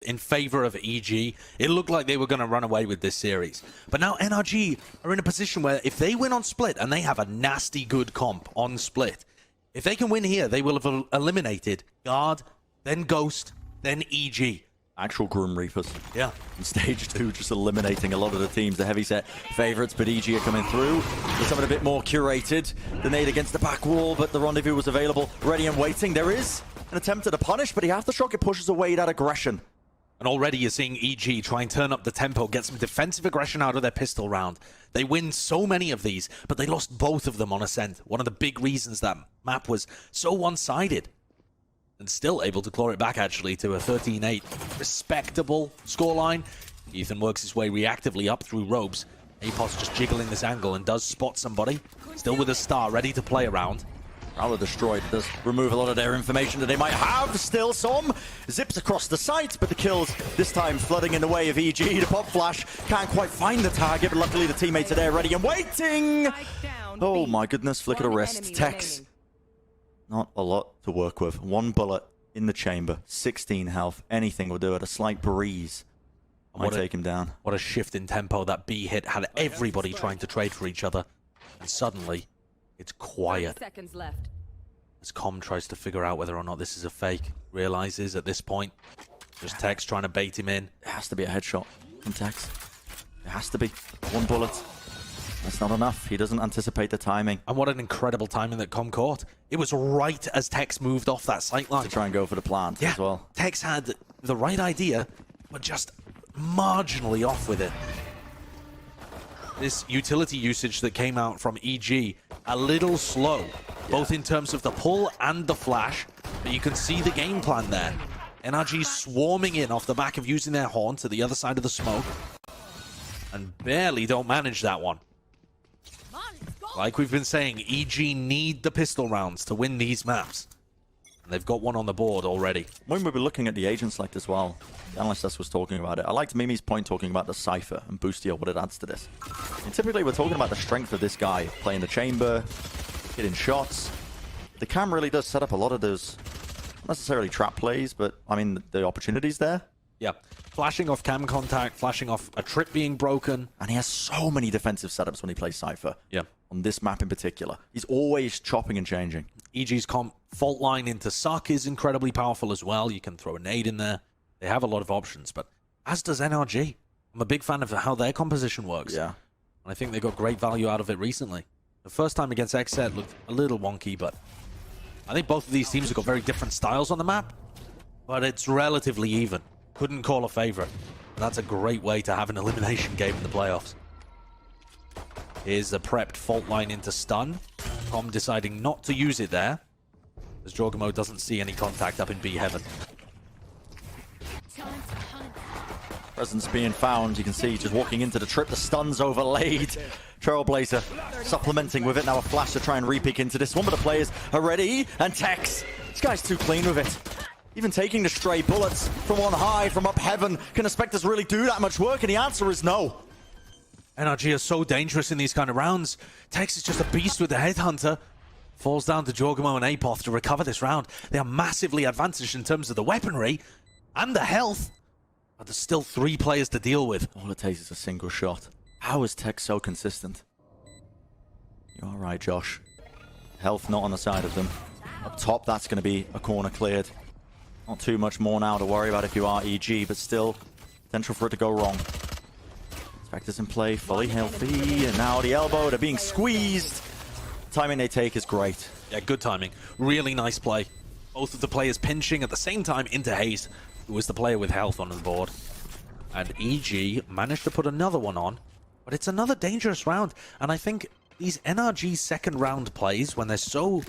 in favor of EG. It looked like they were going to run away with this series. But now NRG are in a position where if they win on Split, and they have a nasty good comp on Split, if they can win here, they will have eliminated Guard, then Ghost, then EG. Actual Grim Reapers. Yeah. In stage 2, just eliminating a lot of the teams, the heavyset favorites, but EG are coming through. With something a bit more curated. The nade against the back wall, but the rendezvous was available, ready and waiting. There is an attempt at a punish, but he has the shock. It pushes away that aggression. And already you're seeing EG try and turn up the tempo, get some defensive aggression out of their pistol round. They win so many of these, but they lost both of them on Ascent. One of the big reasons that map was so one-sided. And still able to claw it back, actually, to a 13-8 respectable scoreline. Ethan works his way reactively up through ropes. Apos just jiggling this angle and does spot somebody. Still with a star, ready to play around. Rather destroyed, does remove a lot of their information that they might have. Still some zips across the site, but the kills this time flooding in the way of EG. The pop flash can't quite find the target, but luckily the teammates are there ready and waiting. Oh my goodness, flick of the wrist. Tex. Not a lot to work with. One bullet in the chamber, 16 health. Anything will do it. A slight breeze might take him down. What a shift in tempo. That B hit had everybody trying to trade for each other. And suddenly, it's quiet. Seconds left. As Com tries to figure out whether or not this is a fake. Realizes at this point, just Tex trying to bait him in. It has to be a headshot from Tex. It has to be. One bullet. That's not enough. He doesn't anticipate the timing. And what an incredible timing that Com caught. It was right as Tex moved off that sight line. To try and go for the plant as well. Tex had the right idea, but just marginally off with it. This utility usage that came out from EG, a little slow, both in terms of the pull and the flash, but you can see the game plan there. NRG swarming in off the back of using their horn to the other side of the smoke, and barely don't manage that one. Like we've been saying, EG need the pistol rounds to win these maps. And they've got one on the board already. When we were looking at the agent select as well, the analyst was talking about it. I liked Mimi's point talking about the Cypher and Boostio, what it adds to this. And typically we're talking about the strength of this guy, playing the chamber, hitting shots. The cam really does set up a lot of those, not necessarily trap plays, but I mean the opportunities there. Yeah, flashing off cam contact, flashing off a trip being broken. And he has so many defensive setups when he plays Cypher. Yeah. On this map in particular. He's always chopping and changing. EG's comp fault line into Suck is incredibly powerful as well. You can throw a nade in there. They have a lot of options, but as does NRG. I'm a big fan of how their composition works. Yeah. And I think they got great value out of it recently. The first time against XZ looked a little wonky, but I think both of these teams have got very different styles on the map, but it's relatively even. Couldn't call a favorite. And that's a great way to have an elimination game in the playoffs. Here's a prepped fault line into stun. Com deciding not to use it there, as Jorgamo doesn't see any contact up in B heaven. Presence being found. You can see just walking into the trip. The stun's overlaid. Trailblazer supplementing with it. Now a flash to try and re-peek into this one, but the players are ready. And Tex, this guy's too clean with it. Even taking the stray bullets from on high, from up heaven. Can the Spectres really do that much work? And the answer is no. NRG are so dangerous in these kind of rounds. Tex is just a beast with the Headhunter. Falls down to Jorgamo and Apoth to recover this round. They are massively advantaged in terms of the weaponry and the health. But there's still 3 players to deal with. All it takes is a single shot. How is Tex so consistent? You're all right, Josh. Health not on the side of them. Up top, that's going to be a corner cleared. Not too much more now to worry about if you are EG, but still potential for it to go wrong. Spectres in play, fully healthy, and now the elbow, they're being squeezed. The timing they take is great. Yeah, good timing. Really nice play. Both of the players pinching at the same time into Hayes, who was the player with health on the board. And EG managed to put another one on, but it's another dangerous round. And I think these NRG second round plays, when they're so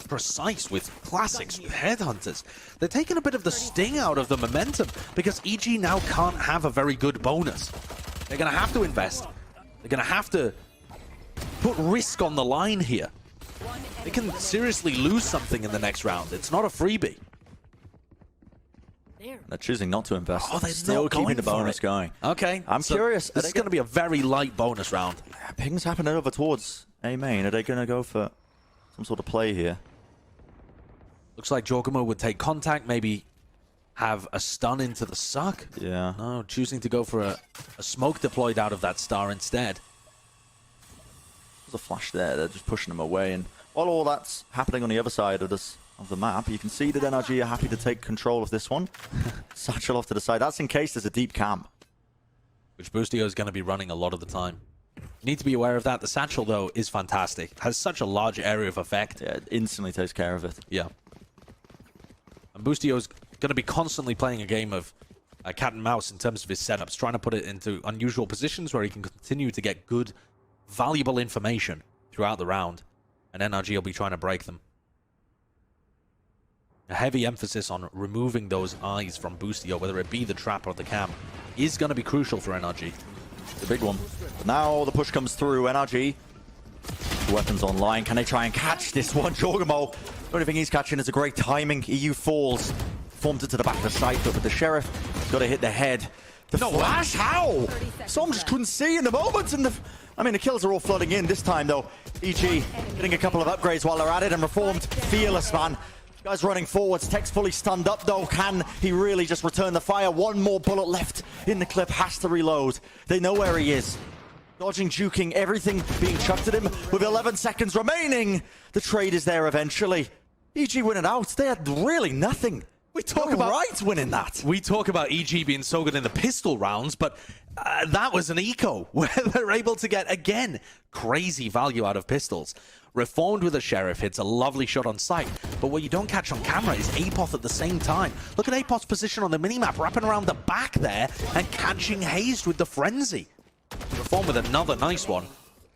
precise with classics, with headhunters, they're taking a bit of the sting out of the momentum, because EG now can't have a very good bonus. They're going to have to invest. They're going to have to put risk on the line here. They can seriously lose something in the next round. It's not a freebie. They're choosing not to invest. Oh, they're still not keeping going the bonus going. Okay. I'm curious. This is going to be a very light bonus round. Ping's happening over towards A main. Are they going to go for some sort of play here? Looks like Jorgamo would take contact, maybe have a stun into the suck. Yeah. No, choosing to go for a smoke deployed out of that star instead. There's a flash there. They're just pushing them away. And while all that's happening on the other side of the map, you can see that NRG are happy to take control of this one. Satchel off to the side. That's in case there's a deep camp. Which Boostio is going to be running a lot of the time. Need to be aware of that. The Satchel, though, is fantastic. Has such a large area of effect. Yeah, it instantly takes care of it. Yeah. And Boostio is going to be constantly playing a game of cat and mouse in terms of his setups, trying to put it into unusual positions where he can continue to get good, valuable information throughout the round. And NRG will be trying to break them. A heavy emphasis on removing those eyes from Boostio, whether it be the trap or the cam, is going to be crucial for NRG. The big one. But now the push comes through. NRG. The weapons online. Can they try and catch this one? Jorgamo. The only thing he's catching is a great timing. EU falls. Forms it to the back of the site, but with the Sheriff, got to hit the head. The flash? How? Some just couldn't see in the moment. And I mean, the kills are all flooding in this time, though. EG getting a couple of upgrades while they're at it, and Reformed, fearless, man. Guys running forwards. Tech's fully stunned up, though. Can he really just return the fire? One more bullet left in the clip. Has to reload. They know where he is. Dodging, juking, everything being chucked at him with 11 seconds remaining. The trade is there eventually. EG winning out. They had really nothing. We talk about winning that. We talk about EG being so good in the pistol rounds, but that was an eco where they're able to get, again, crazy value out of pistols. Reformed with a Sheriff hits a lovely shot on sight, but what you don't catch on camera is Apoth at the same time. Look at Apoth's position on the minimap, wrapping around the back there and catching Hazed with the Frenzy. Reformed with another nice one,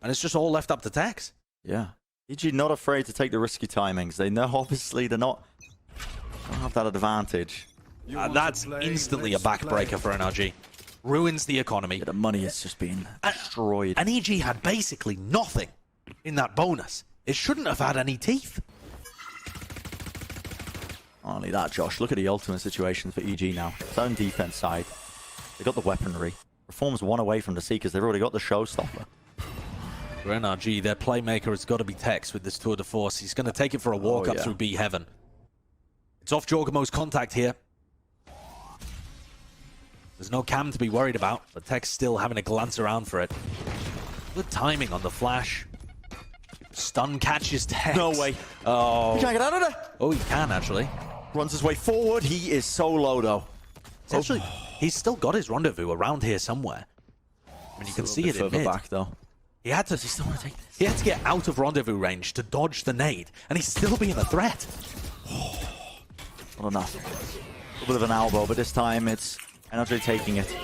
and it's just all left up to Tex. Yeah. EG not afraid to take the risky timings. They know, obviously, they don't have that advantage. That's instantly a backbreaker for NRG. Ruins the economy. Yeah, the money is just being destroyed. And EG had basically nothing in that bonus. It shouldn't have had any teeth. Not only that, Josh, look at the ultimate situation for EG now. Zone defense side. They got the weaponry. Reform's one away from the Seekers. They've already got the showstopper. For NRG, their playmaker has got to be Tex with this tour de force. He's going to take it for a walk up through B Heaven. It's off Jorgamo's contact here. There's no cam to be worried about, but Tex still having a glance around for it. Good timing on the flash. Stun catches Tex. No way. Oh. He can't get out of there. Oh, he can, actually. Runs his way forward. He is so low, though. It's actually, he's still got his rendezvous around here somewhere. I mean, you can see it in mid. Back, though. He had to. Does he still want to take this? He had to get out of rendezvous range to dodge the nade, and he's still being a threat. Not enough. A little bit of an elbow, but this time it's NRG taking it.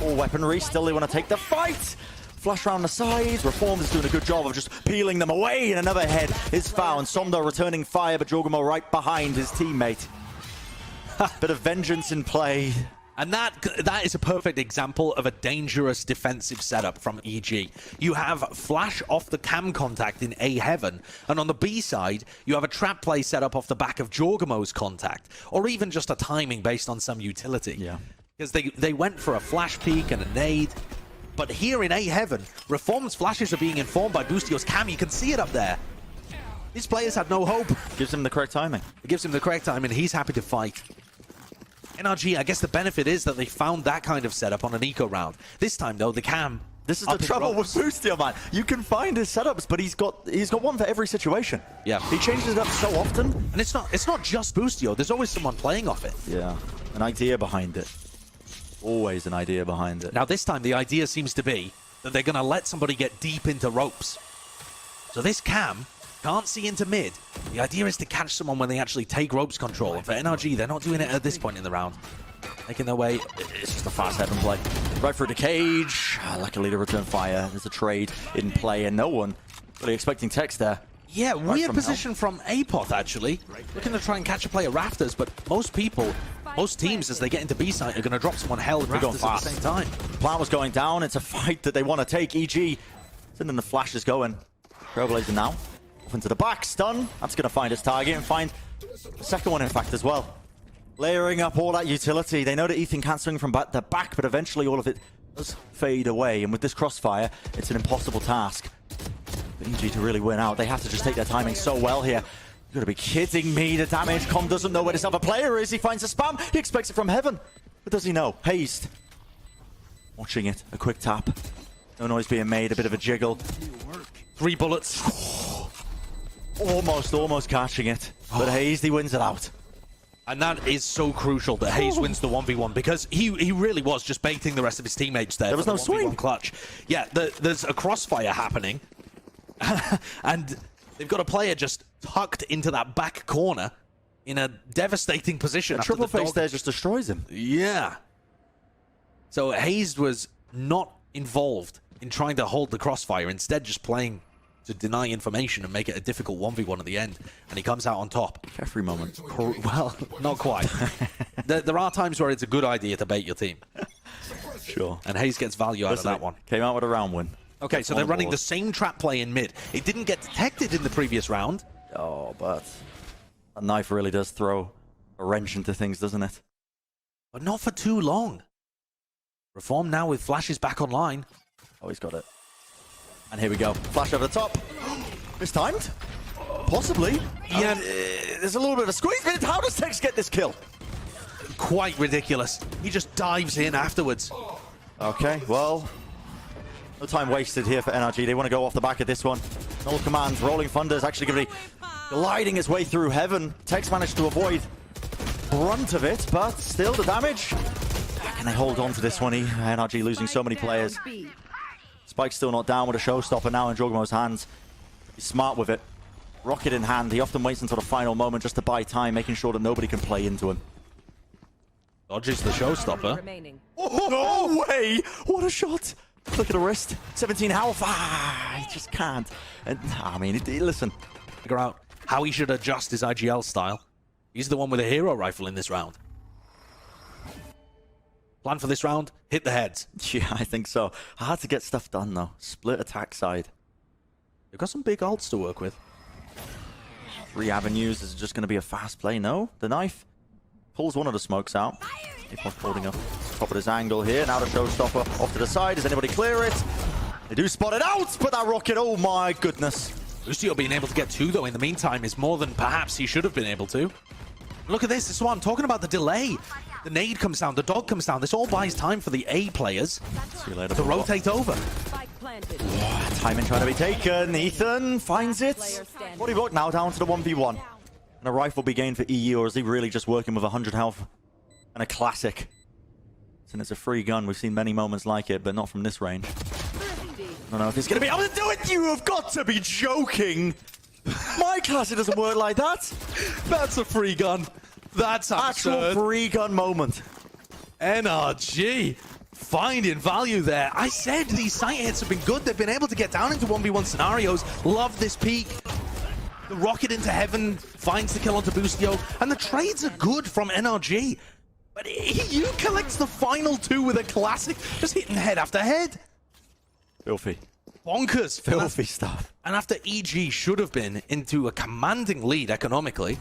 All weaponry. Still, they want to take the fight. Flash around the sides. Reformed is doing a good job of just peeling them away, and another head is found. Somdo returning fire, but Jorgamo right behind his teammate. Bit of vengeance in play. And that is a perfect example of a dangerous defensive setup from EG. You have flash off the cam contact in A Heaven, and on the B side, you have a trap play set up off the back of Jorgamo's contact, or even just a timing based on some utility. Yeah. Because they went for a flash peek and a nade. But here in A Heaven, Reform's flashes are being informed by Boostio's cam. You can see it up there. These players had no hope. Gives him the correct timing. It gives him the correct time, and he's happy to fight. NRG, I guess the benefit is that they found that kind of setup on an eco round. This time, though, the cam... This is the trouble with Boostio, man. You can find his setups, but he's got one for every situation. Yeah. He changes it up so often. And it's not just Boostio. There's always someone playing off it. Yeah. An idea behind it. Always an idea behind it. Now, this time, the idea seems to be that they're going to let somebody get deep into ropes. So this cam can't see into mid. The idea is to catch someone when they actually take ropes control. And for NRG, they're not doing it at this point in the round. Making their way. It's just a fast Heaven play. Right through the cage. Luckily, the return fire. There's a trade in play, and no one really expecting Tex there. Yeah, weird position from Apoth, actually. Looking to try and catch a player Rafters, but most teams, as they get into B site, are going to drop someone hell Rafters at the same time. Plan was going down. It's a fight that they want to take. EG sending the flashes going. Trailblazer now. Off into the back. Stun. That's going to find his target and find the second one, in fact, as well. Layering up all that utility. They know that Ethan can't swing from the back, but eventually all of it does fade away. And with this crossfire, it's an impossible task for EG to really win out. They have to just take their timing so well here. You gotta be kidding me. The damage com doesn't know where this other player is. He finds a spam. He expects it from heaven. But does he know? Hazed. Watching it. A quick tap. No noise being made. A bit of a jiggle. 3 bullets. Almost catching it. But Hazed, he wins it out. And that is so crucial that Hayes wins the 1v1 because he really was just baiting the rest of his teammates there. There was no swing. Clutch. Yeah, there's a crossfire happening. And they've got a player just tucked into that back corner in a devastating position. A triple face there just destroys him. Yeah. So Hayes was not involved in trying to hold the crossfire, instead just playing to deny information and make it a difficult 1v1 at the end, and he comes out on top. Every moment. Well, not quite. there are times where it's a good idea to bait your team. Sure. And Hayes gets value out of that one. Came out with a round win. Okay, so they're running the same trap play in mid. It didn't get detected in the previous round. Oh, but a knife really does throw a wrench into things, doesn't it? But not for too long. Reform now with flashes back online. Oh, he's got it. And here we go. Flash over the top. Mistimed? Possibly. Yeah. There's a little bit of a squeeze, but how does Tex get this kill? Quite ridiculous. He just dives in afterwards. Okay, well, no time wasted here for NRG. They want to go off the back of this one. No commands. Rolling Thunder is actually going to be gliding his way through heaven. Tex managed to avoid brunt of it, but still the damage. Can they hold on to this one? NRG losing so many players. Spike's still not down with a showstopper now in Jogamo's hands. He's smart with it. Rocket in hand. He often waits until the final moment just to buy time, making sure that nobody can play into him. Dodges the showstopper. Oh, no way! What a shot! Look at the wrist. 17 health. He just can't. And I mean, listen. Figure out how he should adjust his IGL style. He's the one with a hero rifle in this round. Plan for this round, hit the heads. Yeah, I think so. Hard to get stuff done, though. Split attack side. They've got some big ults to work with. 3 avenues. Is it just going to be a fast play? No. The knife pulls one of the smokes out. Apos holding up top of this angle here. Now the showstopper off to the side. Does anybody clear it? They do spot it out, but that rocket, oh my goodness. Lucio being able to get 2, though, in the meantime is more than perhaps he should have been able to. Look at this. This is what I'm talking about, the delay. The nade comes down, the dog comes down. This all buys time for the A players to rotate over. Timing trying to be taken. Ethan finds it. What do you got now? Down to the 1v1. And a rifle be gained for EU, or is he really just working with 100 health? And a classic. And it's a free gun. We've seen many moments like it, but not from this range. I don't know if he's going to be able to do it. You have got to be joking. My class, it doesn't work like that. That's a free gun. That's absurd. Actual free gun moment. NRG finding value there. I said these sight hits have been good. They've been able to get down into 1v1 scenarios. Love this peak. The rocket into heaven finds the kill onto Boostio. And the trades are good from NRG. But EU collects the final 2 with a classic. Just hitting head after head. Filthy. Bonkers. Filthy stuff. And after EG should have been into a commanding lead economically,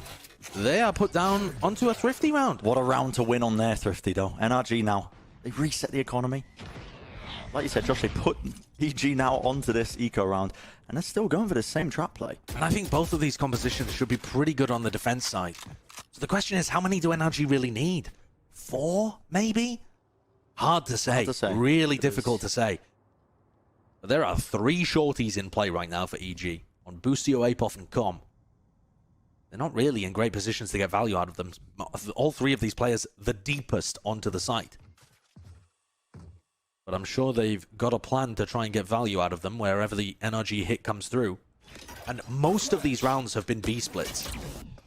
they are put down onto a Thrifty round. What a round to win on their Thrifty, though. NRG now. They reset the economy. Like you said, Josh, they put EG now onto this eco round, and they're still going for the same trap play. And I think both of these compositions should be pretty good on the defense side. So the question is, how many do NRG really need? 4, maybe? Hard to say. Really difficult to say. But there are 3 shorties in play right now for EG on Boostio, Apoth, and Com. They're not really in great positions to get value out of them. All 3 of these players the deepest onto the site. But I'm sure they've got a plan to try and get value out of them wherever the NRG hit comes through. And most of these rounds have been B splits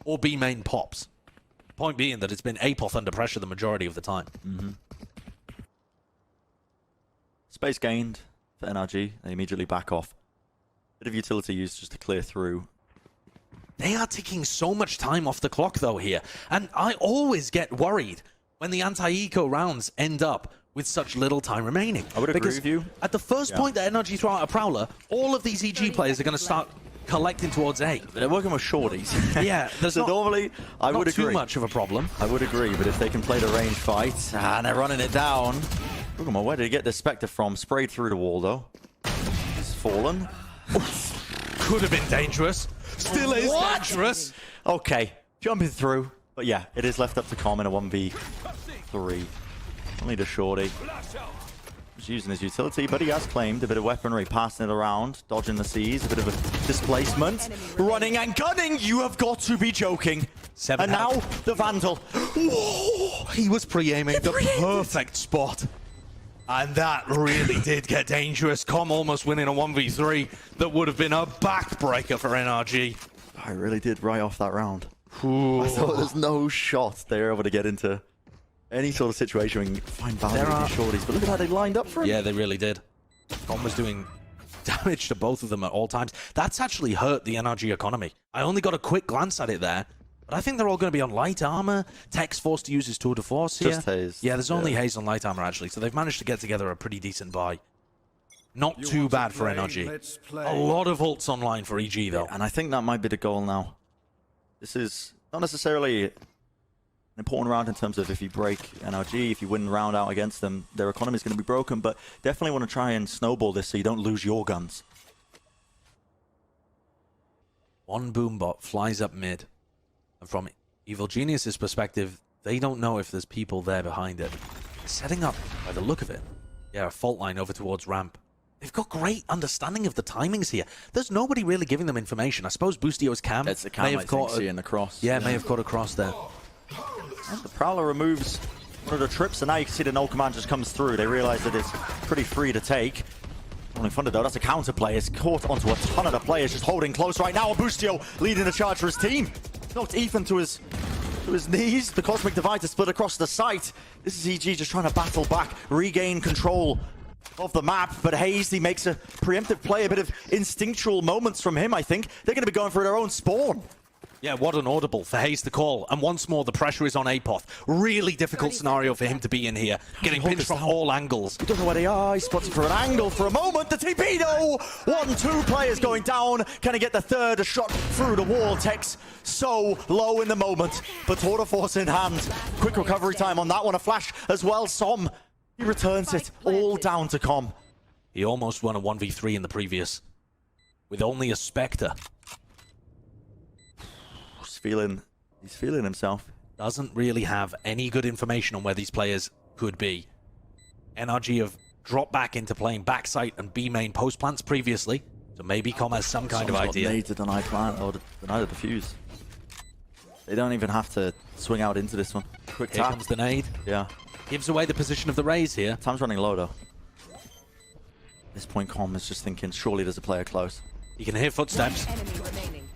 or B main pops. Point being that it's been Apoth under pressure the majority of the time. Space gained for NRG. They immediately back off. Bit of utility used just to clear through. They are taking so much time off the clock, though, here. And I always get worried when the anti-eco rounds end up with such little time remaining. I would agree with you. At the first point that NRG throw out a Prowler, all of these EG players are going to start collecting towards A. They're working with shorties. Yeah, there's so normally, I would agree. Not too much of a problem. I would agree, but if they can play the range fight, and they're running it down. Look at where did he get this Spectre from? Sprayed through the wall, though. He's fallen. Could have been dangerous. Still is dangerous. Okay, jumping through. But yeah, it is left up to Com in a 1v3. Only the shorty. He's using his utility, but he has claimed a bit of weaponry, passing it around, dodging the seas, a bit of a displacement. Running and gunning, you have got to be joking. And now, the Vandal. Whoa, he was pre-aiming the perfect spot. And that really did get dangerous. Com almost winning a 1v3 that would have been a backbreaker for NRG. I really did right off that round. Ooh. I thought there's no shot they were able to get into any sort of situation where you can find value with these shorties. But look at how they lined up for him. Yeah, they really did. Com was doing damage to both of them at all times. That's actually hurt the NRG economy. I only got a quick glance at it there, but I think they're all going to be on light armor. Tech's forced to use his tour de force here. Just Haze. Yeah, there's only Haze on light armor, actually, so they've managed to get together a pretty decent buy. Not too bad for NRG. A lot of ults online for EG, though. And I think that might be the goal now. This is not necessarily an important round in terms of if you break NRG, if you win the round out against them, their economy is going to be broken, but definitely want to try and snowball this so you don't lose your guns. One Boombot flies up mid, and from Evil Genius's perspective, they don't know if there's people there behind it. Setting up, by the look of it, yeah, a fault line over towards ramp. They've got great understanding of the timings here. There's nobody really giving them information. I suppose Boostio's cam It's the cam, may have caught seeing the cross. Yeah, may have caught a cross there. And the Prowler removes one of the trips, and now you can see the null command just comes through. They realize that it's pretty free to take. Only Thunder though, that's a counter play. It's caught onto a ton of the players just holding close right now. Boostio leading the charge for his team. Knocked Ethan to his knees. The Cosmic Divide is split across the site. This is EG just trying to battle back, regain control of the map, but Haze, he makes a preemptive play, a bit of instinctual moments from him, I think. They're going to be going for their own spawn. Yeah, what an audible for Haze to call. And once more, the pressure is on Apoth. Really difficult scenario for him to be in here. Getting pinched from all angles. We don't know where they are. He's spotted for an angle for a moment. The TP though! 1-2 players going down. Can he get the third? A shot through the wall. Tex so low in the moment, but tour de force in hand. Quick recovery time on that one. A flash as well. Som, he returns it all down to Com. He almost won a 1v3 in the previous, with only a Spectre. He's feeling himself. Doesn't really have any good information on where these players could be. NRG have dropped back into playing backside and B main post plants previously, so maybe Com has some kind of idea. Nade to deny plant or deny the defuse. They don't even have to swing out into this one. Quick tap. Here comes the nade. Yeah. Gives away the position of the Raze here. Time's running low though. At this point, Com is just thinking, surely there's a player close. You can hear footsteps.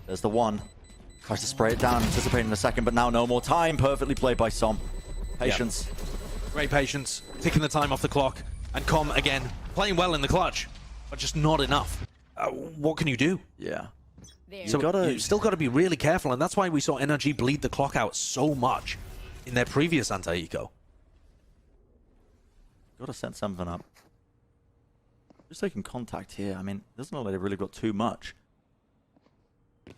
There's the one. Tries to spray it down, anticipating a second, but now no more time. Perfectly played by Som. Patience. Yep. Great patience. Ticking the time off the clock. And Com, again, playing well in the clutch, but just not enough. What can you do? Yeah. So you still got to be really careful, and that's why we saw NRG bleed the clock out so much in their previous anti-eco. Got to set something up. Just taking contact here. I mean, it doesn't look like they've really got too much.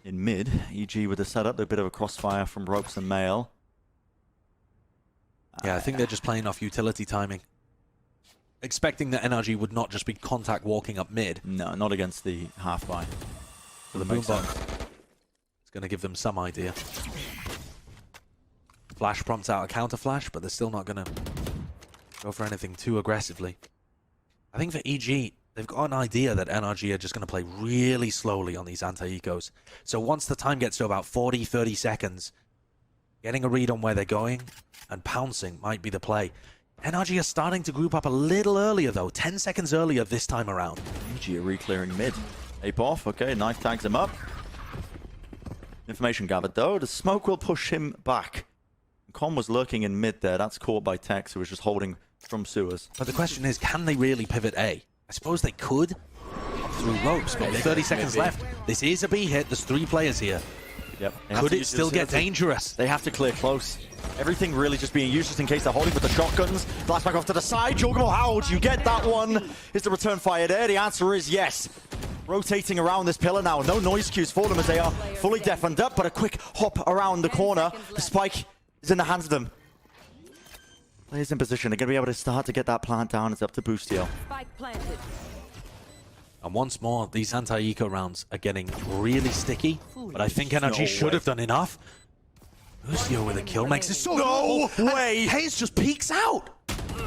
In mid, EG with the setup, a bit of a crossfire from Ropes and Mail. Yeah, I think they're just playing off utility timing. Expecting that NRG would not just be contact walking up mid. No, not against the half-buy. For the Boombot. It's going to give them some idea. Flash prompts out a counter flash, but they're still not going to go for anything too aggressively. I think for EG, they've got an idea that NRG are just going to play really slowly on these anti-ecos. So once the time gets to about 40, 30 seconds, getting a read on where they're going and pouncing might be the play. NRG are starting to group up a little earlier, though. 10 seconds earlier this time around. EG are re-clearing mid. Ape off. Okay, knife tags him up. Information gathered, though. The smoke will push him back. Com was lurking in mid there. That's caught by Tex, who was just holding from sewers. But the question is, can they really pivot A? I suppose they could through Ropes, but 30 seconds left. This is a B hit. There's 3 players here. Yep. Could it still get dangerous? They have to clear close. Everything really just being used just in case they're holding with the shotguns. Blast back off to the side. Jorgamo, how do you get that one? Is the return fire there? The answer is yes. Rotating around this pillar now. No noise cues for them as they are fully deafened up, but a quick hop around the corner. The spike is in the hands of them. Players in position. They're going to be able to start to get that plant down. It's up to Boostio. Spike planted. And once more, these anti-eco rounds are getting really sticky. But I think NRG should have done enough. Lucio with a kill makes it so... No way! Hayes just peeks out!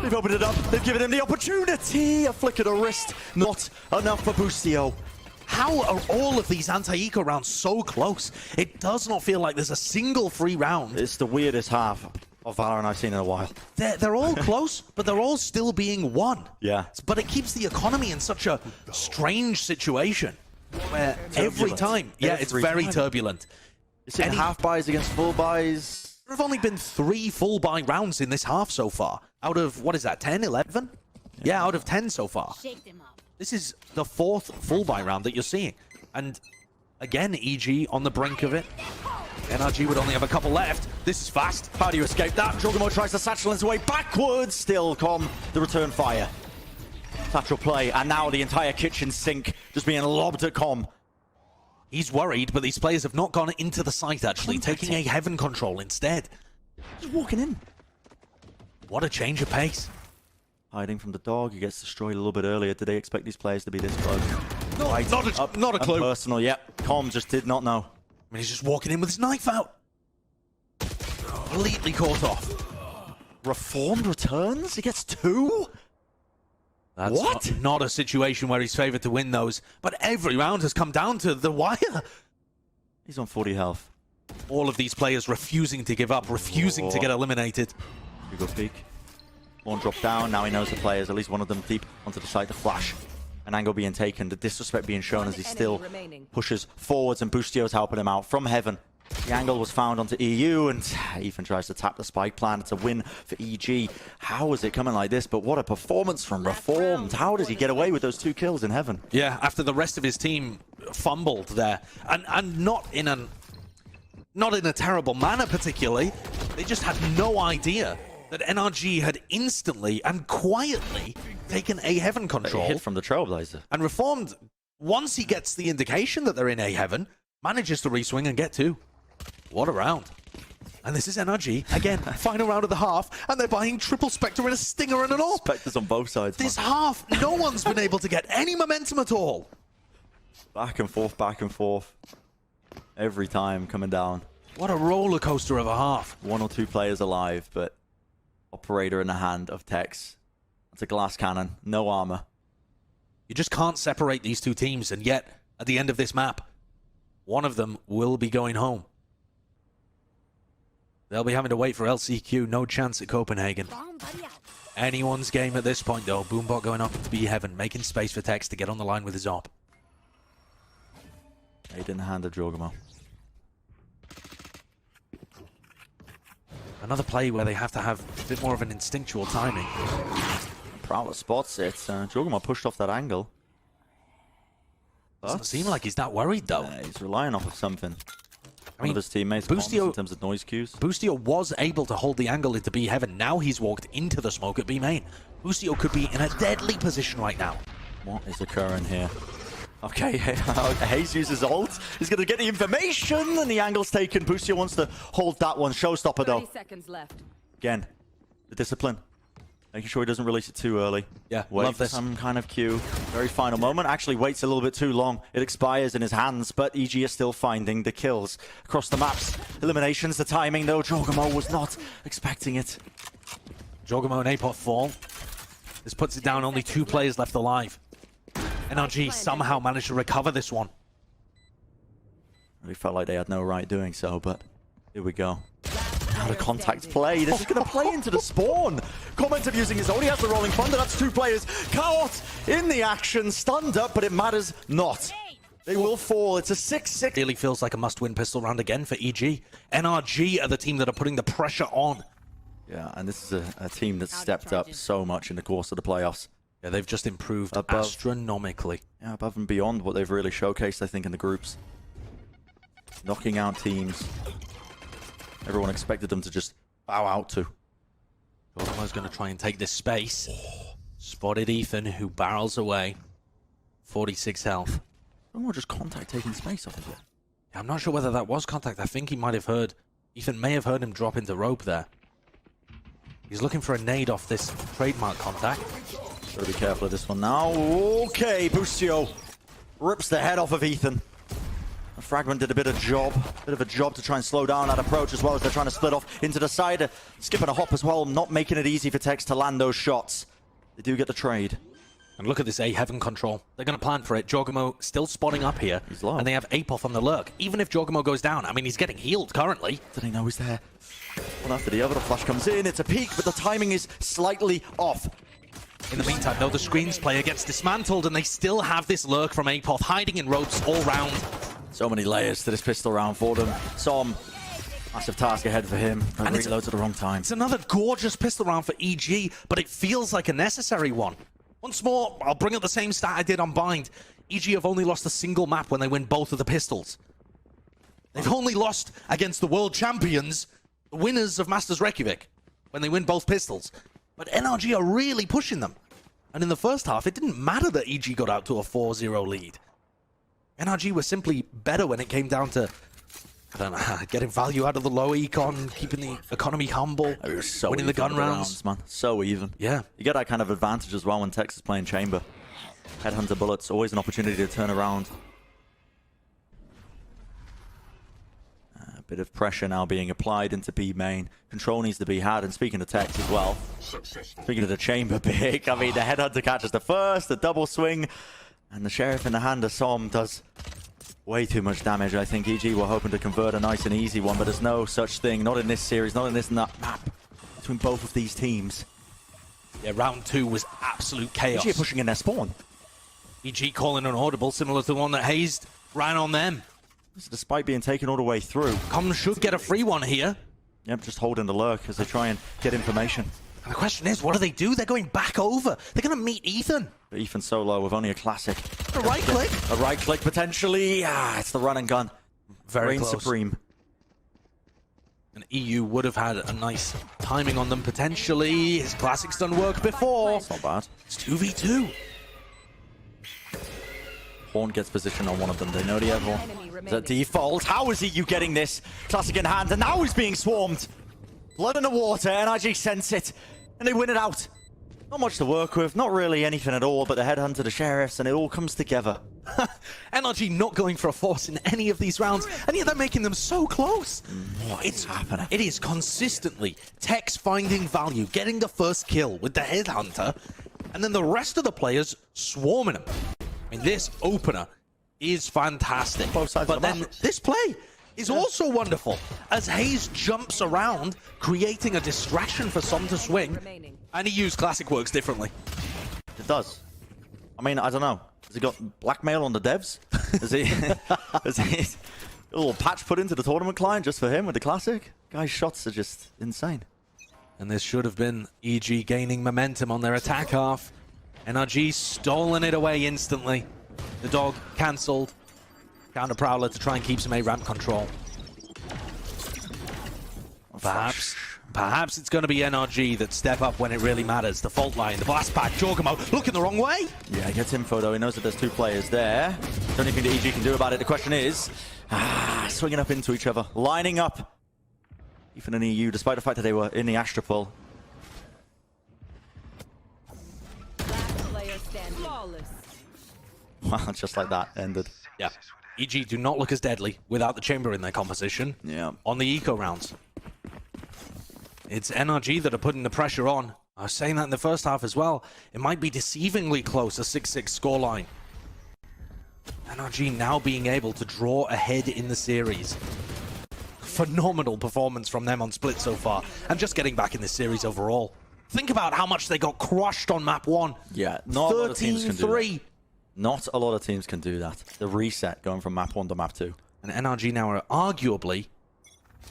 They've opened it up. They've given him the opportunity. A flick of the wrist. Not enough for Bustio. How are all of these anti-eco rounds so close? It does not feel like there's a single free round. It's the weirdest half of Valorant I've seen in a while. They're all close, but they're all still being won. Yeah. But it keeps the economy in such a strange situation where every time, it's very turbulent. It's in half buys against full buys. There have only been 3 full buy rounds in this half so far. Out of, what is that, 10, 11? Yeah, out of 10 so far. This is the 4th full buy round that you're seeing. And again, EG on the brink of it. NRG would only have a couple left. This is fast. How do you escape that? Jogamo tries to satchel his way backwards. Still com the return fire. Satchel play, and now the entire kitchen sink just being lobbed at com. He's worried, but these players have not gone into the site, actually, taking a heaven control instead. Just walking in. What a change of pace. Hiding from the dog, he gets destroyed a little bit earlier. Did they expect these players to be this close? No, right not a clue. Personal, yep. Com just did not know. I mean, he's just walking in with his knife out. Completely caught off. Reformed returns? He gets 2? That's what? Not a situation where he's favored to win those, but every round has come down to the wire. He's on 40 health. All of these players refusing to give up, refusing to get eliminated. You go peek. One drop down. Now he knows the players, at least one of them deep onto the side to flash. An angle being taken, the disrespect being shown as he still pushes forwards, and Bustio's helping him out from heaven. The angle was found onto EU, and Ethan tries to tap the spike plan. It's a win for EG. How is it coming like this? But what a performance from Reformed. How does he get away with those 2 kills in heaven? Yeah, after the rest of his team fumbled there, and not in a terrible manner particularly. They just had no idea that NRG had instantly and quietly taken a heaven control. A hit from the Trailblazer. And Reformed, once he gets the indication that they're in a heaven, manages to reswing and get 2. What a round. And this is NRG. Again, final round of the half, and they're buying triple Spectre and a Stinger and an AWP. Spectres on both sides. This half, no one's been able to get any momentum at all. Back and forth, back and forth. Every time coming down. What a roller coaster of a half. 1 or 2 players alive, but operator in the hand of Tex. It's a glass cannon, no armor. You just can't separate these 2 teams, and yet, at the end of this map, one of them will be going home. They'll be having to wait for LCQ, no chance at Copenhagen. Anyone's game at this point, though. Boombot going up to be heaven, making space for Tex to get on the line with his AWP. Aid in the hand of Jorgamo. Another play where they have to have a bit more of an instinctual timing. Prowler spots it. Jorgamo pushed off that angle. Doesn't seem like he's that worried, though. He's relying off of something. I mean, one of his teammates Bustio, in terms of noise cues. Bustio was able to hold the angle into B heaven. Now he's walked into the smoke at B main. Bustio could be in a deadly position right now. What is occurring here? Okay, Hayes uses ult. He's going to get the information, and the angle's taken. Bustio wants to hold that one. Showstopper, though. 30 seconds left. Again, the discipline. Making sure he doesn't release it too early. Yeah, wait love for this. some kind of cue. Very final moment. Actually waits a little bit too long. It expires in his hands, but EG is still finding the kills across the maps. Eliminations, the timing, though. Jorgamo was not expecting it. Jorgamo and Apot fall. This puts it down, only 2 players left alive. NRG somehow managed to recover this one. Really felt like they had no right doing so, but here we go. Now the contact play. This is going to play into the spawn. Commentative using his ult. He has the rolling thunder. That's 2 players caught in the action. Stunned up, but it matters not. They will fall. It's a 6-6. Really feels like a must-win pistol round again for EG. NRG are the team that are putting the pressure on. Yeah, and this is a team that's stepped up so much in the course of the playoffs. Yeah, they've just improved astronomically. Yeah, above and beyond what they've really showcased, I think, in the groups. Knocking out teams. Everyone expected them to just bow out to. Jorgamo's going to try and take this space. Spotted Ethan, who barrels away. 46 health. Or just contact taking space off of it. Yeah, I'm not sure whether that was contact. I think he might have heard... Ethan may have heard him drop into rope there. He's looking for a nade off this trademark contact. Gotta be careful of this one now. Okay, Bustio rips the head off of Ethan. The Fragment did a bit of a job to try and slow down that approach, as well as they're trying to split off into the side. Skipping a hop as well, not making it easy for Tex to land those shots. They do get the trade. And look at this A heaven control. They're going to plan for it. Jorgamo still spotting up here. He's low. And they have Apoth on the lurk. Even if Jorgamo goes down, I mean, he's getting healed currently. Did he know he's there? One after the other, the flash comes in. It's a peek, but the timing is slightly off. In the meantime, though, the screens player gets dismantled, and they still have this lurk from Apoth hiding in ropes all round. So many layers to this pistol round for them. Som, massive task ahead for him. And reloads at the wrong time. It's another gorgeous pistol round for EG, but it feels like a necessary one. Once more, I'll bring up the same stat I did on Bind. EG have only lost a single map when they win both of the pistols. They've only lost against the world champions, the winners of Masters Reykjavik, when they win both pistols. But NRG are really pushing them. And in the first half, it didn't matter that EG got out to a 4-0 lead. NRG was simply better when it came down to, I don't know, getting value out of the low econ, keeping the economy humble, It was so winning the gun rounds. Man. So even. Yeah. You get that kind of advantage as well when Tex is playing Chamber. Headhunter bullets, always an opportunity to turn around. A bit of pressure now being applied into B main. Control needs to be had, and speaking of Tex as well. Speaking of the Chamber pick, I mean, the Headhunter catches the first, the double swing, and the Sheriff in the hand of Som does way too much damage. I think EG were hoping to convert a nice and easy one, but there's no such thing, not in this series, not in this map, between both of these teams. Yeah, round 2 was absolute chaos. EG are pushing in their spawn. EG calling an audible, similar to the one that Hazed ran on them. This is despite being taken all the way through. Com should get a free one here. Yep, just holding the lurk as they try and get information. And the question is, what do? They're going back over. They're going to meet Ethan. But Ethan solo with only a classic. A right click. A right click potentially. Ah, it's the run and gun. Very Reign close. supreme. And EU would have had a nice timing on them potentially. His classic's done work before. It's not bad. It's 2v2. Horn gets position on one of them. They know the other one. Is that default? How is EU getting this? Classic in hand, and now he's being swarmed. Blood in the water, NRG sense it, and they win it out. Not much to work with, not really anything at all, but the Headhunter, the Sheriffs, and it all comes together. NRG not going for a force in any of these rounds, and yet they're making them so close. What's happening? It is consistently Tex finding value, getting the first kill with the Headhunter, and then the rest of the players swarming him. I mean, this opener is fantastic. Both sides but of the then map. this play is also wonderful as Hayes jumps around, creating a distraction for Som to swing, and he used classic works differently. It does. I mean, I don't know. Has he got blackmail on the devs? Has he a little patch put into the tournament client just for him with the classic? Guy's shots are just insane. And this should have been EG gaining momentum on their attack half. NRG stolen it away instantly. The dog cancelled. Counter Prowler to try and keep some A-ramp control. Perhaps it's going to be NRG that step up when it really matters. The fault line, the blast pack, Jorgamo looking the wrong way. Yeah, he gets info though. He knows that there's two players there. The only thing that EG can do about it, the question is, swinging up into each other, lining up. Ethan and EU, despite the fact that they were in the Astropole. Wow, just like that, ended. Yeah. EG do not look as deadly without the chamber in their composition. Yeah. On the eco rounds. It's NRG that are putting the pressure on. I was saying that in the first half as well. It might be deceivingly close, a 6-6 scoreline. NRG now being able to draw ahead in the series. Phenomenal performance from them on Split so far. And just getting back in this series overall. Think about how much they got crushed on map 1. Yeah, not a lot of teams can do 13-3. that. Not a lot of teams can do that. The reset going from map 1 to map 2. And NRG now are arguably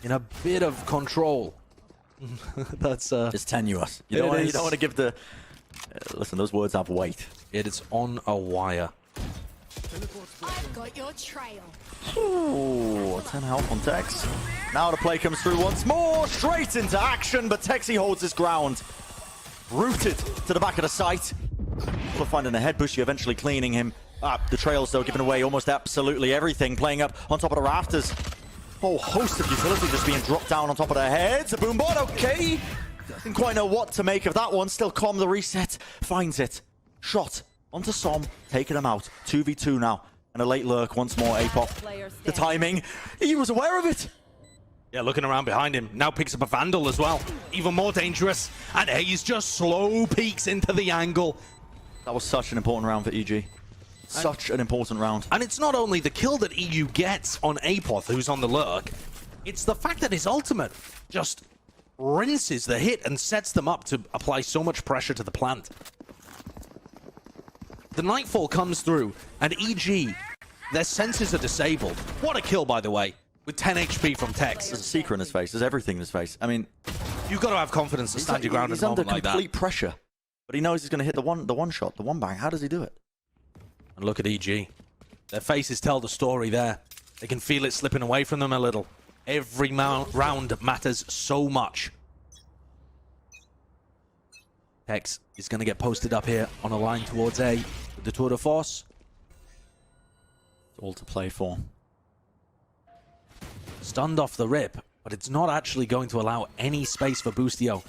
in a bit of control. That's It's tenuous. You don't want to give the... listen, those words have weight. It is on a wire. I've got your trail. Ooh, 10 health on Tex. Now the play comes through once more. Straight into action, but Texie holds his ground. Rooted to the back of the site. Finding a head bushy, eventually cleaning him up. The trails, though, giving away almost absolutely everything. Playing up on top of the rafters. Whole host of utility just being dropped down on top of their heads. A boombot, okay. Didn't quite know what to make of that one. Still calm, the reset. Finds it. Shot onto Som, taking him out. 2v2 now. And a late lurk once more, Apop. The timing, he was aware of it. Yeah, looking around behind him. Now picks up a Vandal as well. Even more dangerous. And Hayes just slow peeks into the angle. That was such an important round for EG. Such an important round. And it's not only the kill that EU gets on Apoth, who's on the lurk. It's the fact that his ultimate just rinses the hit and sets them up to apply so much pressure to the plant. The Nightfall comes through, and EG, their senses are disabled. What a kill, by the way, with 10 HP from Tex. There's a seeker in his face. There's everything in his face. I mean, you've got to have confidence to stand your ground at a moment like that. He's under complete pressure, but he knows he's going to hit the one shot, the one bang. How does he do it? And look at EG. Their faces tell the story there. They can feel it slipping away from them a little. Every round matters so much. Tex is going to get posted up here on a line towards A with the Tour de Force. It's all to play for. Stunned off the rip, but it's not actually going to allow any space for Boostio.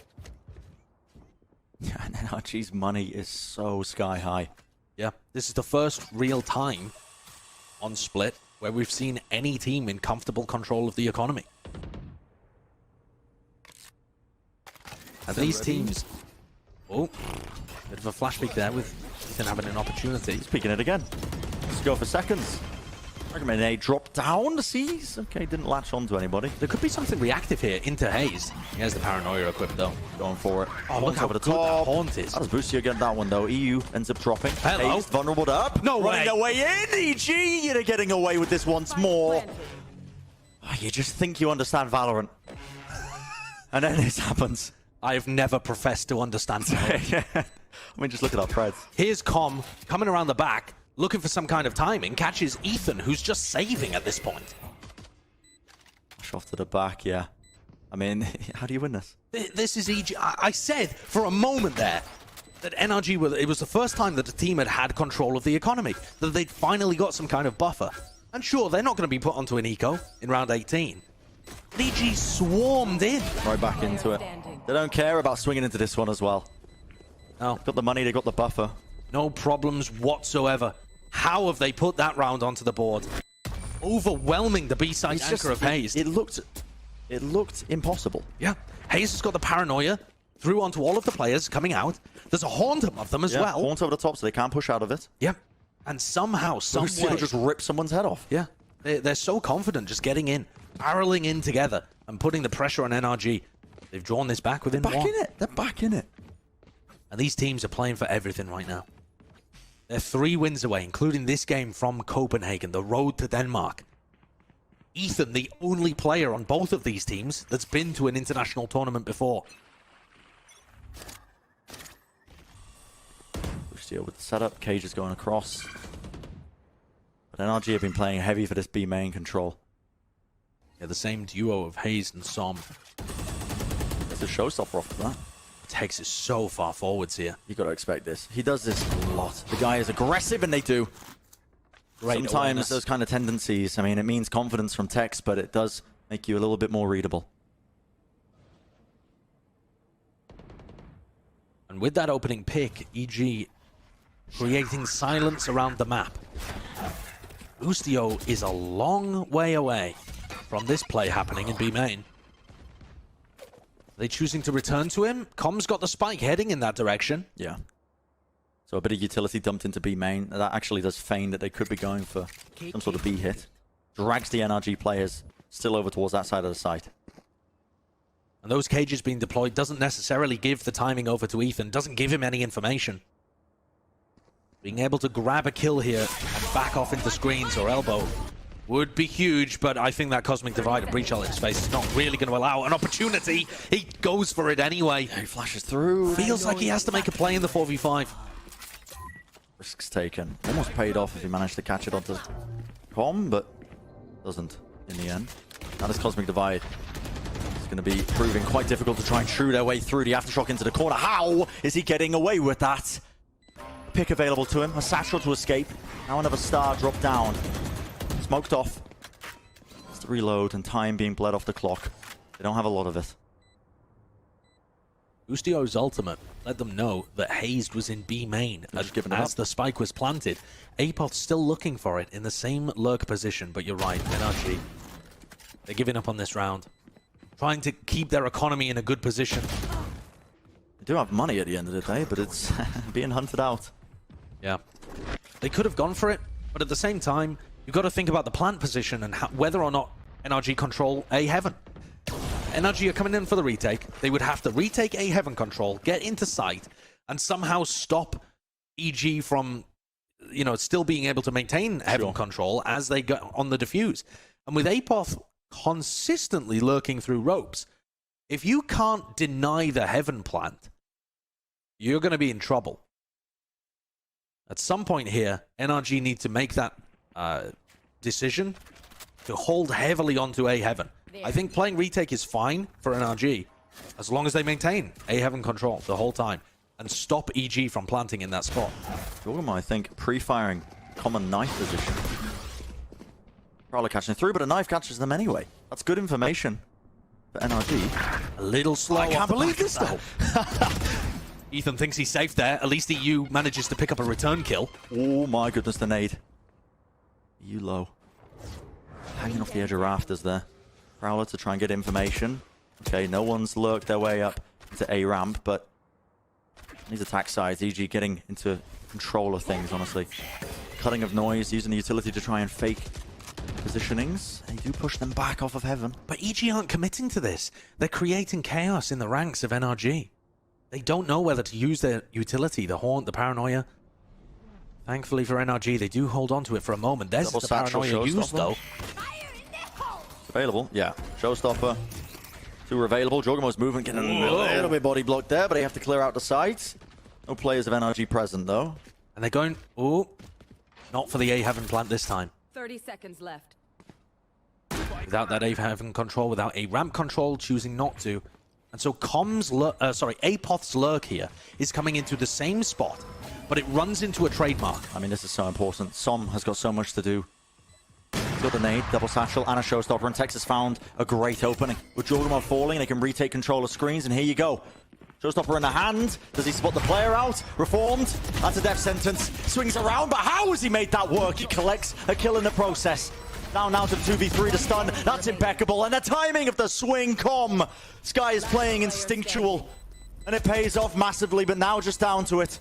Yeah, and NRG's money is so sky high. Yeah, this is the first real time on Split where we've seen any team in comfortable control of the economy. And these teams... Oh, bit of a flash peek there with Ethan having an opportunity. He's peeking it again. Let's go for seconds. Recommend A drop down to C's. Okay, didn't latch onto anybody. There could be something reactive here into Hayes. He has the paranoia equipped though. Going for it. Oh, look how over the good top. that haunt is. How does Boostio get that one though? EU ends up dropping. Hello. Hayes vulnerable to up. No Running way. their way in. EG, you're getting away with this once more. Oh, you just think you understand Valorant. And then this happens. I have never professed to understand it. Yeah. I mean, just look at our Preds. Here's Com coming around the back, looking for some kind of timing, catches Ethan, who's just saving at this point. Push off to the back, yeah. I mean, how do you win this? This is EG. I said for a moment there that NRG, it was the first time that a team had control of the economy, that they'd finally got some kind of buffer. And sure, they're not going to be put onto an eco in round 18. But EG swarmed in. Right back into it. They don't care about swinging into this one as well. No. Got the money, they got the buffer. No problems whatsoever. How have they put that round onto the board? Overwhelming the B-side anchor of Hayes. It looked impossible. Yeah. Hayes has got the paranoia through onto all of the players coming out. There's a haunt of them as well. Haunt over the top so they can't push out of it. Yeah. And somehow, some way... just rip someone's head off. Yeah. They're so confident just getting in, barreling in together and putting the pressure on NRG. They've drawn this back within one. Back in it. They're back in it. And these teams are playing for everything right now. They're 3 wins away, including this game from Copenhagen, the road to Denmark. Ethan, the only player on both of these teams that's been to an international tournament before. Boostio with the setup. Cage is going across. But NRG have been playing heavy for this B main control. Yeah, the same duo of Hayes and Som. There's a showstopper off of that. Tex is so far forwards here. You got to expect this. He does this a lot. The guy is aggressive, and they do. Great Sometimes awareness. those kind of tendencies, I mean, it means confidence from Tex, but it does make you a little bit more readable. And with that opening pick, EG creating silence around the map. Boostio is a long way away from this play happening in B main. Are they choosing to return to him? Com's got the spike heading in that direction. Yeah. So a bit of utility dumped into B main. That actually does feign that they could be going for some sort of B hit. Drags the NRG players still over towards that side of the site. And those cages being deployed doesn't necessarily give the timing over to Ethan, doesn't give him any information. Being able to grab a kill here and back off into screens or elbow would be huge, but I think that Cosmic Divide and Breach out in space is not really going to allow an opportunity. He goes for it anyway. Yeah, he flashes through. Feels like he has to make a play in the 4v5. Risks taken. Almost paid off if he managed to catch it onto Com, but doesn't in the end. Now this Cosmic Divide is going to be proving quite difficult to try and shrew their way through the Aftershock into the corner. How is he getting away with that? Pick available to him. A satchel to escape. Now another star drop down. Smoked off. It's the reload and time being bled off the clock. They don't have a lot of it. Ustio's ultimate let them know that Hazed was in B main as the spike was planted. Apoth's still looking for it in the same lurk position, but you're right, NRG. They're giving up on this round. Trying to keep their economy in a good position. They do have money at the end of the day, but it's being hunted out. Yeah. They could have gone for it, but at the same time, you've got to think about the plant position and whether or not NRG control A Heaven. NRG are coming in for the retake. They would have to retake A Heaven control, get into sight, and somehow stop EG from, you know, still being able to maintain Heaven control as they go on the defuse. And with Apoth consistently lurking through ropes, if you can't deny the Heaven plant, you're going to be in trouble. At some point here, NRG need to make that decision to hold heavily onto A Heaven. I think playing retake is fine for NRG, as long as they maintain A Heaven control the whole time and stop EG from planting in that spot. Jorgama, I think, pre-firing common knife position. Prowler catching through, but a knife catches them anyway. That's good information for NRG. A little slow. I can't believe this, though. Ethan thinks he's safe there. At least EU manages to pick up a return kill. Oh my goodness, the nade. EU low. Hanging off the edge of rafters there. Prowler to try and get information. Okay, no one's lurked their way up into A ramp, but these attack sides, EG getting into control of things, honestly. Cutting of noise, using the utility to try and fake positionings. They do push them back off of Heaven. But EG aren't committing to this. They're creating chaos in the ranks of NRG. They don't know whether to use their utility, the Haunt, the Paranoia. Thankfully for NRG, they do hold on to it for a moment. There's the Paranoia used, though. Available, yeah. Showstopper. Two are available. Jorgamo's movement getting a little bit body blocked there, but they have to clear out the sides. No players of NRG present, though. And they're going... Oh, not for the A Heaven plant this time. 30 seconds left. Without that A Heaven control, without a ramp control, choosing not to. And so Apoth's lurk here is coming into the same spot, but it runs into a trademark. I mean, this is so important. Som has got so much to do. He's got the nade, double satchel, and a showstopper, and Texas found a great opening. With Jorgamo falling, they can retake control of screens, and here you go. Showstopper in the hand. Does he spot the player out? Reformed. That's a death sentence. Swings around, but how has he made that work? He collects a kill in the process. Now to the 2v3 to stun. That's impeccable. And the timing of the swing, Sky is playing instinctual. And it pays off massively, but now just down to it.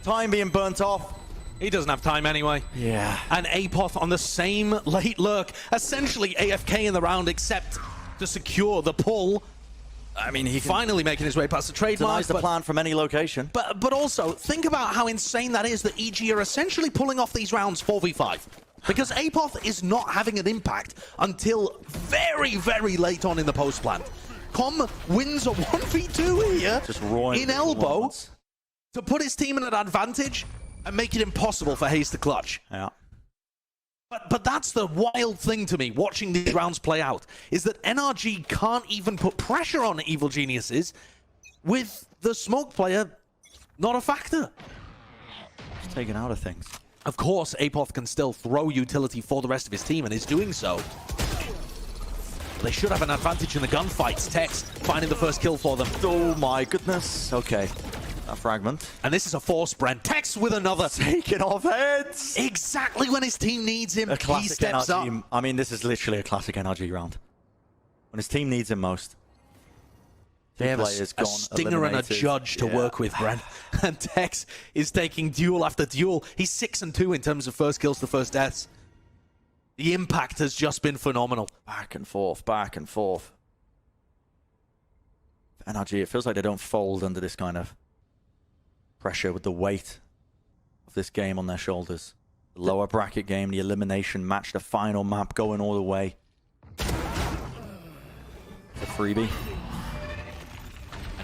Time being burnt off. He doesn't have time anyway. Yeah. And Apoth on the same late lurk. Essentially AFK in the round, except to secure the pull. I mean, he finally making his way past the trademark. Denies the plan from any location. But also, think about how insane that is that EG are essentially pulling off these rounds 4v5. Because Apoth is not having an impact until very, very late on in the post plant. Com wins a 1v2 here just in elbow to put his team in an advantage and make it impossible for Hayes to clutch. Yeah. But that's the wild thing to me, watching these rounds play out, is that NRG can't even put pressure on Evil Geniuses with the smoke player not a factor. Just taken out of things. Of course, Apoth can still throw utility for the rest of his team and is doing so. They should have an advantage in the gunfights. Tex finding the first kill for them. Oh my goodness. Okay. A fragment. And this is a force Brent. Tex with another. Taking off heads. Exactly when his team needs him, he steps NRG. up. I mean, this is literally a classic NRG round. When his team needs him most. They have a stinger and a judge to work with, Brent. And Tex is taking duel after duel. He's 6-2 in terms of first kills to first deaths. The impact has just been phenomenal. Back and forth, back and forth. For NRG, it feels like they don't fold under this kind of pressure with the weight of this game on their shoulders. The lower bracket game, the elimination match, the final map going all the way. It's a freebie.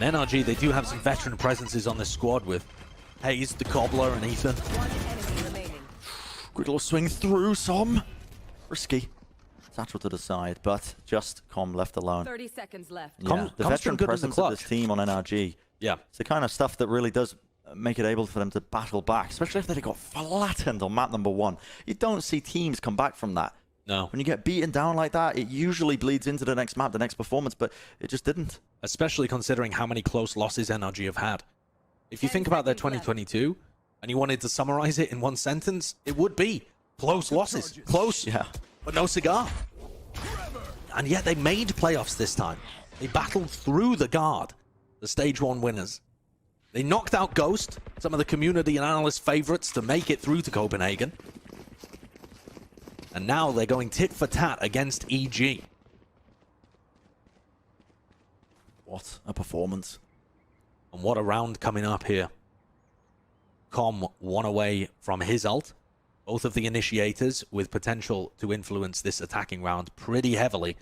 And NRG, they do have some veteran presences on this squad with Hayes, the Cobbler, and Ethan. Good little swing through, Som. Risky. Satchel to the side, but just Com left alone. 30 seconds left. Yeah, the veteran presence of this team on NRG. Yeah. It's the kind of stuff that really does make it able for them to battle back, especially if they got flattened on map number 1. You don't see teams come back from that. No. When you get beaten down like that, it usually bleeds into the next map, the next performance, but it just didn't. especially considering how many close losses NRG have had. If you think about their 2022, and you wanted to summarize it in one sentence, it would be close losses. Close, Yeah. but no cigar. And yet they made playoffs this time. They battled through the guard, the stage 1 winners. They knocked out Ghost, some of the community and analyst favorites, to make it through to Copenhagen. And now they're going tit for tat against EG. What a performance. And what a round coming up here. Com one away from his ult. Both of the initiators with potential to influence this attacking round pretty heavily.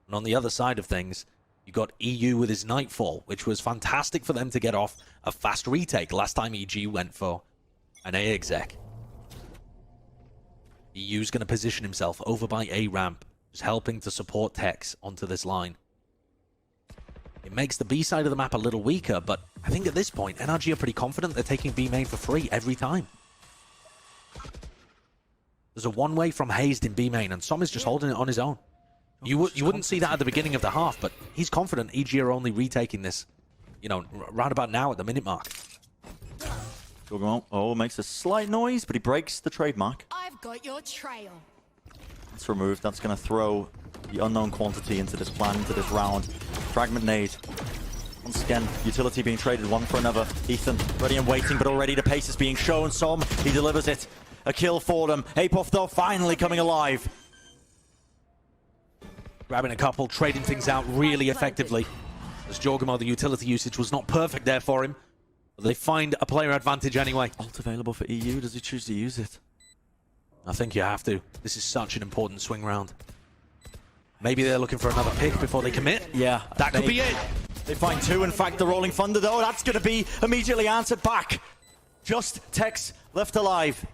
And on the other side of things, you got EU with his Nightfall, which was fantastic for them to get off a fast retake last time EG went for an A exec. EU's going to position himself over by A ramp, just helping to support Tex onto this line. It makes the B side of the map a little weaker, but I think at this point, NRG are pretty confident they're taking B main for free every time. There's a one-way from Hazed in B main, and Som is just holding it on his own. You wouldn't see that at the beginning of the half, but he's confident EG are only retaking this, you know, round about now at the minute mark. Oh, makes a slight noise, but he breaks the trademark. I've got your trail. It's removed. That's going to throw the unknown quantity into this plan, into this round. Fragment nade. Once again, utility being traded one for another. Ethan ready and waiting, but already the pace is being shown. Som, he delivers it. A kill for them. Apoff, though, finally coming alive. Grabbing a couple, trading things out really effectively. As Jorgamo, the utility usage was not perfect there for him. But they find a player advantage anyway. Ult available for EU. Does he choose to use it? I think you have to. This is such an important swing round. Maybe they're looking for another pick before they commit. Yeah. That could be it. They find two. In fact, the Rolling Thunder, though, that's going to be immediately answered back. Just Tex left alive.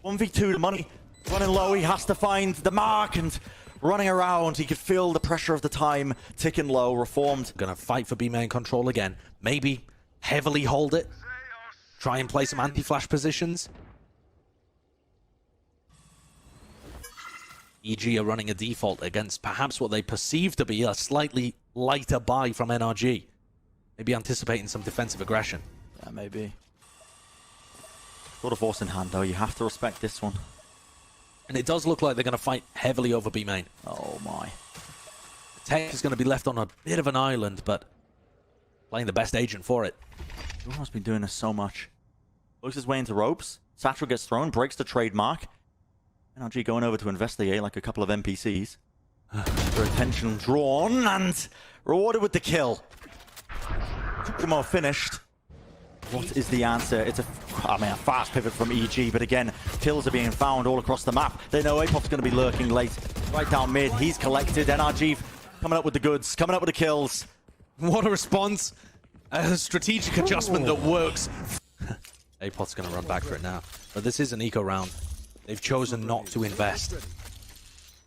1v2 the money. Running low, he has to find the mark, and running around, he could feel the pressure of the time ticking low. Reformed. Gonna fight for B main control again. Maybe heavily hold it. Try and play some anti-flash positions. EG are running a default against perhaps what they perceive to be a slightly lighter buy from NRG. Maybe anticipating some defensive aggression. Yeah, maybe. Got a force in hand, though. You have to respect this one. And it does look like they're going to fight heavily over B main. Oh, my. Tech is going to be left on a bit of an island, but playing the best agent for it. Jorgamo's been doing this so much. Works his way into ropes. Satchel gets thrown, breaks the trademark. NRG going over to investigate like a couple of NPCs. Their attention drawn and rewarded with the kill. Jorgamo finished. What is the answer? It's a fast pivot from EG, but again, kills are being found all across the map. They know Apoff's going to be lurking late. Right down mid, he's collected. NRG coming up with the goods, coming up with the kills. What a response. A strategic adjustment that works. Apoff's going to run back for it now. But this is an eco round. They've chosen not to invest.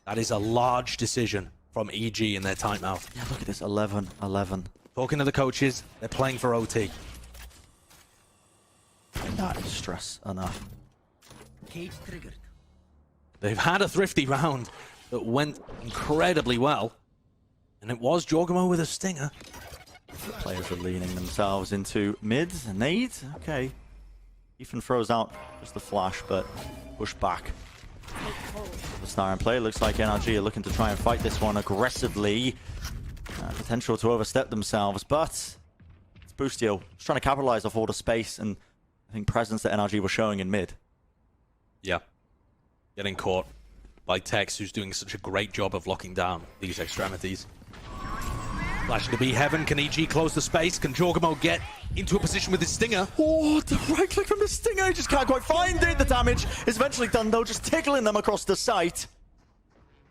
That is a large decision from EG in their timeout. Yeah, look at this, 11-11. Talking to the coaches, they're playing for OT. That is stress enough. They've had a thrifty round that went incredibly well. And it was Jorgamo with a stinger. Players are leaning themselves into mid. Nade? Okay. Ethan throws out just the flash, but push back. The Snare in play. Looks like NRG are looking to try and fight this one aggressively. Potential to overstep themselves, but it's Boostio just trying to capitalize off all the space and I think presence that NRG were showing in mid. Yeah. Getting caught by Tex, who's doing such a great job of locking down these extremities. Flashing to B heaven. Can EG close the space? Can Jorgamo get into a position with his stinger? Oh, the right click from the stinger. He just can't quite find it. The damage is eventually done, though, just tickling them across the site.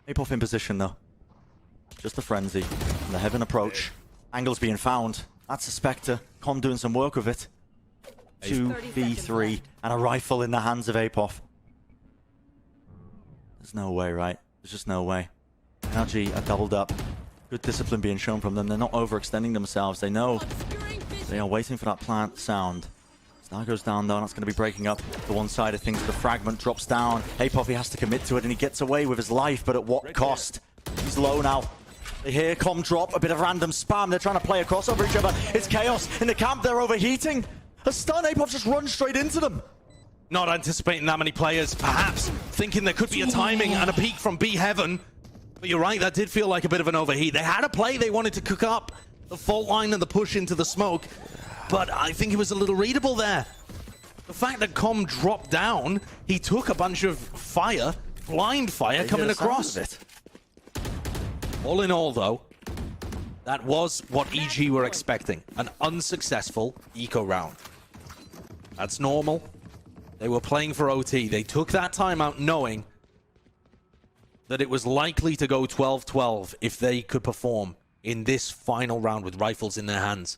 Apoff in position, though. Just a frenzy. And the heaven approach. Angles being found. That's a Spectre. Com doing some work with it. 2v3. And a rifle in the hands of Apoff. There's no way, right? There's just no way. NRG are doubled up. Good discipline being shown from them. They're not overextending themselves. They know they are waiting for that plant sound. Star goes down, though. That's going to be breaking up the one side of things. The fragment drops down. Apoff, he has to commit to it, and he gets away with his life, but at what cost? He's low now. They hear Com drop, a bit of random spam. They're trying to play across over each other. It's chaos in the camp. They're overheating. A stun, Apop just runs straight into them. Not anticipating that many players, perhaps thinking there could be a timing and a peak from B Heaven. But you're right, that did feel like a bit of an overheat. They had a play they wanted to cook up, the fault line and the push into the smoke, but I think it was a little readable there. The fact that Com dropped down, he took a bunch of fire, blind fire coming across. All in all, though, that was what EG were expecting. An unsuccessful eco round. That's normal. They were playing for OT. They took that timeout knowing that it was likely to go 12-12 if they could perform in this final round with rifles in their hands.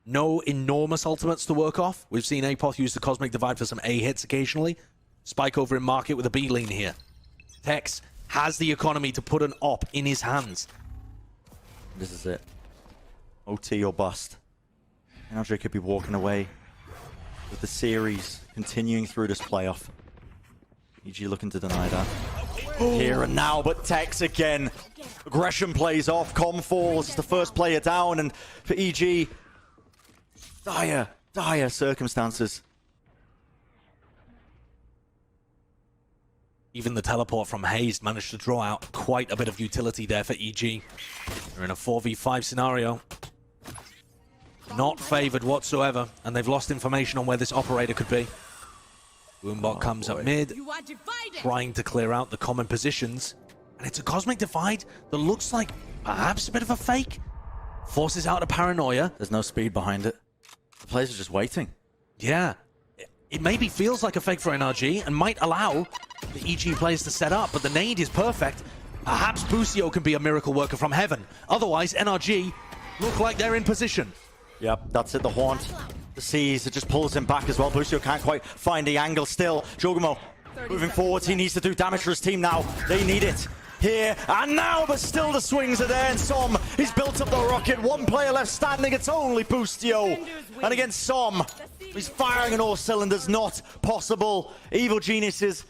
No enormous ultimates to work off. We've seen Apoth use the Cosmic Divide for some A hits occasionally. Spike over in Market with a B lean here. Tex has the economy to put an op in his hands. This is it. OT or bust. NRG could be walking away with the series continuing through this playoff. EG looking to deny that. Here and now, but Tex again. Aggression plays off. Com falls. It's the first player down, and for EG, dire circumstances. Even the teleport from Hayes managed to draw out quite a bit of utility there for EG. They're in a 4v5 scenario. Not favored whatsoever, and they've lost information on where this operator could be. Boombot comes up mid, trying to clear out the common positions. And it's a Cosmic Divide that looks like perhaps a bit of a fake. Forces out a paranoia. There's no speed behind it. The players are just waiting. Yeah. It maybe feels like a fake for NRG and might allow the EG players to set up, but the nade is perfect. Perhaps Busio can be a miracle worker from heaven. Otherwise, NRG look like they're in position. Yep, that's it, the haunt. The seas, it just pulls him back as well. Busio can't quite find the angle still. Jogamo moving forward, he needs to do damage for his team now. They need it. Here and now, but still the swings are there, and Som, he's built up the rocket. One player left standing, it's only Bustio. And against Som, he's firing on all cylinders, not possible. Evil Geniuses